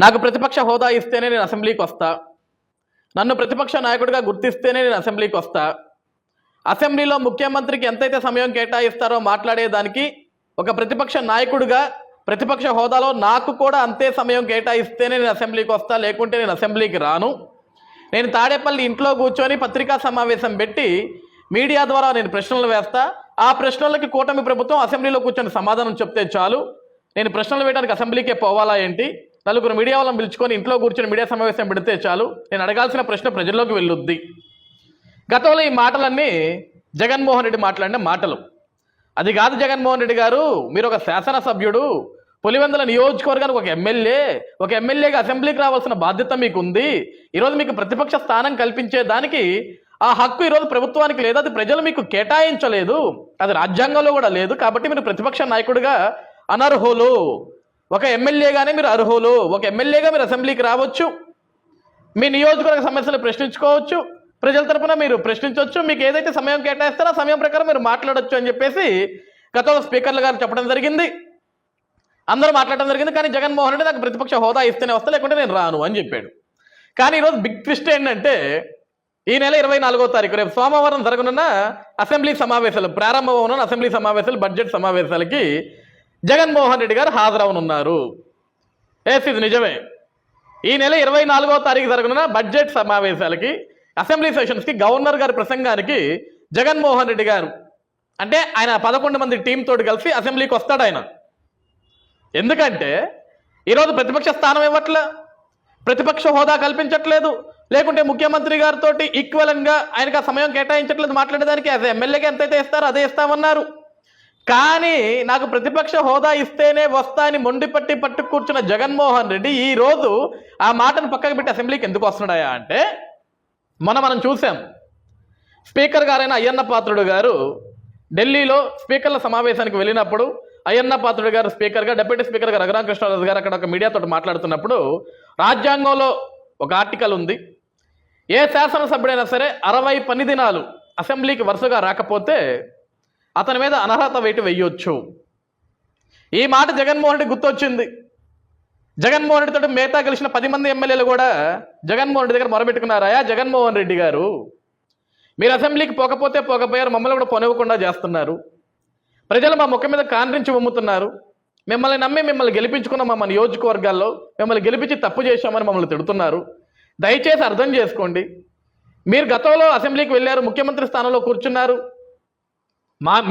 నాకు ప్రతిపక్ష హోదా ఇస్తేనే నేను అసెంబ్లీకి వస్తా, నన్ను ప్రతిపక్ష నాయకుడిగా గుర్తిస్తేనే నేను అసెంబ్లీకి వస్తా, అసెంబ్లీలో ముఖ్యమంత్రికి ఎంతైతే సమయం కేటాయిస్తారో మాట్లాడేదానికి ఒక ప్రతిపక్ష నాయకుడిగా ప్రతిపక్ష హోదాలో నాకు కూడా అంతే సమయం కేటాయిస్తేనే నేను అసెంబ్లీకి వస్తా, లేకుంటే నేను అసెంబ్లీకి రాను. నేను తాడేపల్లి ఇంట్లో కూర్చొని పత్రికా సమావేశం పెట్టి మీడియా ద్వారా నేను ప్రశ్నలు వేస్తా, ఆ ప్రశ్నలకి కూటమి ప్రభుత్వం అసెంబ్లీలో కూర్చొని సమాధానం చెప్తే చాలు. నేను ప్రశ్నలు వేయడానికి అసెంబ్లీకే పోవాలా ఏంటి? నలుగురు మీడియా వాళ్ళని పిలుచుకొని ఇంట్లో కూర్చొని మీడియా సమావేశం పెడితే చాలు, నేను అడగాల్సిన ప్రశ్న ప్రజల్లోకి వెళ్ళొద్ది. గతంలో ఈ మాటలన్నీ జగన్మోహన్ రెడ్డి మాట్లాడిన మాటలు. అది కాదు జగన్మోహన్ రెడ్డి గారు, మీరు ఒక శాసనసభ్యుడు, పులివెందుల నియోజకవర్గానికి ఒక ఎమ్మెల్యేగా అసెంబ్లీకి రావాల్సిన బాధ్యత మీకు ఉంది. ఈరోజు మీకు ప్రతిపక్ష స్థానం కల్పించేదానికి ఆ హక్కు ఈరోజు ప్రభుత్వానికి లేదు, అది ప్రజలు మీకు కేటాయించలేదు, అది రాజ్యాంగంలో కూడా లేదు. కాబట్టి మీరు ప్రతిపక్ష నాయకుడిగా అనర్హులు, ఒక ఎమ్మెల్యేగానే మీరు అర్హులు. ఒక ఎమ్మెల్యేగా మీరు అసెంబ్లీకి రావచ్చు, మీ నియోజకవర్గ సమస్యలు ప్రశ్నించుకోవచ్చు, ప్రజల తరపున మీరు ప్రశ్నించవచ్చు, మీకు ఏదైతే సమయం కేటాయిస్తారో ఆ సమయం ప్రకారం మీరు మాట్లాడొచ్చు అని చెప్పేసి గతంలో స్పీకర్లు గారు చెప్పడం జరిగింది, అందరూ మాట్లాడడం జరిగింది. కానీ జగన్మోహన్ రెడ్డి నాకు ప్రతిపక్ష హోదా ఇస్తేనే వస్తా, లేకుంటే నేను రాను అని చెప్పాడు. కానీ ఈరోజు బిగ్ ట్విస్ట్ ఏంటంటే ఈ నెల 24వ తారీఖు రేపు సోమవారం జరగనున్న అసెంబ్లీ సమావేశాలు, ప్రారంభమవునున్న అసెంబ్లీ సమావేశాలు, బడ్జెట్ సమావేశాలకి జగన్మోహన్ రెడ్డి గారు హాజరవనున్నారు. ఇది నిజమే. ఈ నెల 24వ తారీఖు జరగనున్న బడ్జెట్ సమావేశాలకి, అసెంబ్లీ సెషన్స్కి, గవర్నర్ గారి ప్రసంగానికి జగన్మోహన్ రెడ్డి గారు అంటే ఆయన 11 మంది టీం తోటి కలిసి అసెంబ్లీకి వస్తాడు ఆయన. ఎందుకంటే ఈరోజు ప్రతిపక్ష స్థానం ఇవ్వట్లే, ప్రతిపక్ష హోదా కల్పించట్లేదు, లేకుంటే ముఖ్యమంత్రి గారితో ఈక్వలంగా ఆయనకు ఆ సమయం కేటాయించట్లేదు మాట్లాడేదానికి. అదే ఎమ్మెల్యేగా ఎంతైతే ఇస్తారో అదే ఇస్తామన్నారు. కానీ నాకు ప్రతిపక్ష హోదా ఇస్తేనే వస్తా అని మొండిపట్టి పట్టు కూర్చున్న జగన్మోహన్ రెడ్డి ఈ రోజు ఆ మాటను పక్కకు పెట్టి అసెంబ్లీకి ఎందుకు వస్తున్నాయా అంటే, మనం చూసాం. స్పీకర్ గారైన అయ్యన్న పాత్రుడు గారు ఢిల్లీలో స్పీకర్ల సమావేశానికి వెళ్ళినప్పుడు అయ్యన్న పాత్రుడు గారు స్పీకర్గా, డిప్యూటీ స్పీకర్గా రఘురామకృష్ణరాజు గారు అక్కడ ఒక మీడియాతో మాట్లాడుతున్నప్పుడు రాజ్యాంగంలో ఒక ఆర్టికల్ ఉంది, ఏ శాసనసభ్యుడైనా సరే 60 పని దినాలు అసెంబ్లీకి వరుసగా రాకపోతే అతని మీద అనర్హత వేటు వేయొచ్చు. ఈ మాట జగన్మోహన్ రెడ్డి గుర్తొచ్చింది. జగన్మోహన్ రెడ్డితో మిగతా గెలిచిన 10 మంది ఎమ్మెల్యేలు కూడా జగన్మోహన్ రెడ్డి దగ్గర మొరబెట్టుకున్నారా, జగన్మోహన్ రెడ్డి గారు మీరు అసెంబ్లీకి పోకపోయారు, మమ్మల్ని కూడా పొనవకుండా చేస్తున్నారు, ప్రజలు మా ముఖం మీద కాండ్రించి ఉమ్ముతున్నారు, మిమ్మల్ని నమ్మి మిమ్మల్ని గెలిపించుకున్న మా నియోజకవర్గాల్లో మిమ్మల్ని గెలిపించి తప్పు చేశామని మమ్మల్ని తిడుతున్నారు. దయచేసి అర్థం చేసుకోండి, మీరు గతంలో అసెంబ్లీకి వెళ్ళారు, ముఖ్యమంత్రి స్థానంలో కూర్చున్నారు,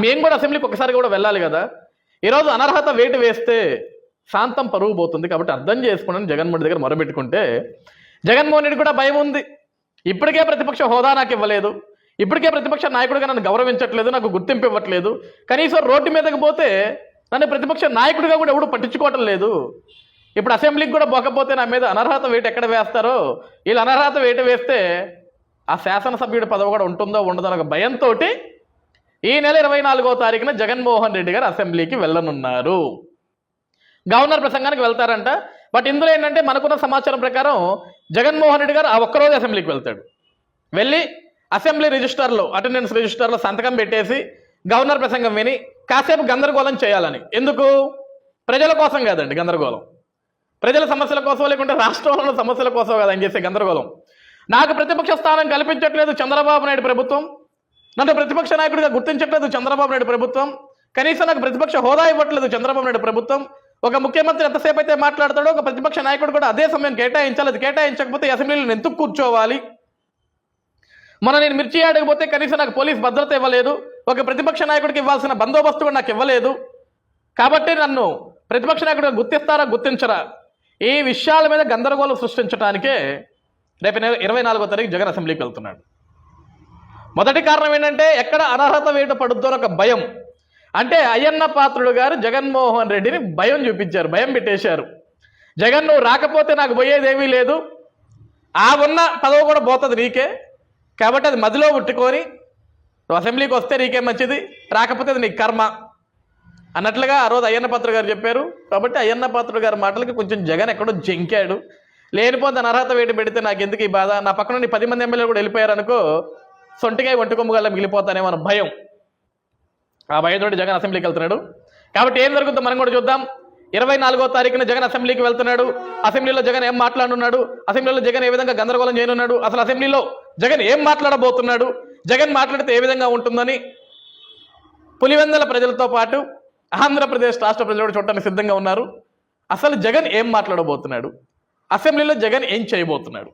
మేము కూడా అసెంబ్లీకి ఒకసారి కూడా వెళ్ళాలి కదా. ఈరోజు అనర్హత వేటు వేస్తే శాంతం పరువు పోతుంది, కాబట్టి అర్థం చేసుకోండి జగన్మోహన్ రెడ్డి దగ్గర మొరబెట్టుకుంటే జగన్మోహన్ రెడ్డి కూడా భయం ఉంది. ఇప్పటికే ప్రతిపక్ష హోదా నాకు ఇవ్వలేదు, ఇప్పటికే ప్రతిపక్ష నాయకుడిగా నన్ను గౌరవించట్లేదు, నాకు గుర్తింపు ఇవ్వట్లేదు, కనీసం రోడ్డు మీదకి పోతే నన్ను ప్రతిపక్ష నాయకుడిగా కూడా ఎవడు పట్టించుకోవటం లేదు. ఇప్పుడు అసెంబ్లీకి కూడా పోకపోతే నా మీద అనర్హత వేటు ఎక్కడ వేస్తారో, వీళ్ళు అనర్హత వేటు వేస్తే ఆ శాసనసభ్యుడి పదవి కూడా ఉంటుందో ఉండదో ఒక భయంతో ఈ నెల 24వ తారీఖున జగన్మోహన్ రెడ్డి గారు అసెంబ్లీకి వెళ్ళనున్నారు. గవర్నర్ ప్రసంగానికి వెళ్తారంట. బట్ ఇందులో ఏంటంటే మనకున్న సమాచారం ప్రకారం జగన్మోహన్ రెడ్డి గారు ఆ ఒక్కరోజు అసెంబ్లీకి వెళ్తాడు. వెళ్ళి అసెంబ్లీ రిజిస్టర్లో, అటెండెన్స్ రిజిస్టర్లో సంతకం పెట్టేసి గవర్నర్ ప్రసంగం విని కాసేపు గందరగోళం చేయాలని. ఎందుకు? ప్రజల కోసం కాదండి గందరగోళం, ప్రజల సమస్యల కోసం, లేకుంటే రాష్ట్రంలో సమస్యల కోసం కాదని చేసే గందరగోళం. నాకు ప్రతిపక్ష స్థానం కల్పించట్లేదు చంద్రబాబు నాయుడు ప్రభుత్వం, నన్ను ప్రతిపక్ష నాయకుడిగా గుర్తించట్లేదు చంద్రబాబు నాయుడు ప్రభుత్వం, కనీసం నాకు ప్రతిపక్ష హోదా ఇవ్వట్లేదు చంద్రబాబు నాయుడు ప్రభుత్వం. ఒక ముఖ్యమంత్రి ఎంతసేపు అయితే మాట్లాడతాడో ఒక ప్రతిపక్ష నాయకుడు కూడా అదే సమయం కేటాయించాలి, అది కేటాయించకపోతే అసెంబ్లీలో నేను ఎందుకు కూర్చోవాలి? మొన్న నేను మిర్చి ఆడకపోతే కనీసం నాకు పోలీస్ భద్రత ఇవ్వలేదు, ఒక ప్రతిపక్ష నాయకుడికి ఇవ్వాల్సిన బందోబస్తు కూడా నాకు ఇవ్వలేదు, కాబట్టి నన్ను ప్రతిపక్ష నాయకుడిగా గుర్తిస్తారా గుర్తించరా, ఈ విషయాల మీద గందరగోళం సృష్టించడానికే రేపు 24వ తారీఖు జగన్ అసెంబ్లీకి వెళ్తున్నాడు. మొదటి కారణం ఏంటంటే ఎక్కడ అనర్హత వేటు పడుద్దో ఒక భయం. అంటే అయ్యన్న పాత్రుడు గారు జగన్మోహన్ రెడ్డిని భయం చూపించారు, భయం పెట్టేశారు. జగన్ నువ్వు రాకపోతే నాకు పోయేదేమీ లేదు, ఆ ఉన్న పదవి కూడా పోతుంది నీకే, కాబట్టి అది మదిలో పుట్టుకొని నువ్వు అసెంబ్లీకి వస్తే నీకే మంచిది, రాకపోతే అది నీ కర్మ అన్నట్లుగా ఆ రోజు అయ్యన్న పాత్రుడు గారు చెప్పారు. కాబట్టి అయ్యన్న పాత్రుడు గారి మాటలకి కొంచెం జగన్ ఎక్కడో జంకాడు. లేనిపోతే అనర్హత వేటు పెడితే నాకు ఎందుకు ఈ బాధ, నా పక్కన 10 మంది ఎమ్మెల్యేలు కూడా వెళ్ళిపోయారనుకో సొంటికాయ ఒంటికొమ్ముగల్లా మిగిలిపోతానేమో అన్న భయం, ఆ భయంతో జగన్ అసెంబ్లీకి వెళ్తున్నాడు. కాబట్టి ఏం జరుగుతుందో మనం కూడా చూద్దాం. 24వ తారీఖున జగన్ అసెంబ్లీకి వెళ్తున్నాడు. అసెంబ్లీలో జగన్ ఏం మాట్లాడున్నాడు, అసెంబ్లీలో జగన్ ఏ విధంగా గందరగోళం చేయనున్నాడు, అసలు అసెంబ్లీలో జగన్ ఏం మాట్లాడబోతున్నాడు, జగన్ మాట్లాడితే ఏ విధంగా ఉంటుందని పులివెందుల ప్రజలతో పాటు ఆంధ్రప్రదేశ్ రాష్ట్ర ప్రజలు కూడా చూడటానికి సిద్ధంగా ఉన్నారు. అసలు జగన్ ఏం మాట్లాడబోతున్నాడు, అసెంబ్లీలో జగన్ ఏం చేయబోతున్నాడు.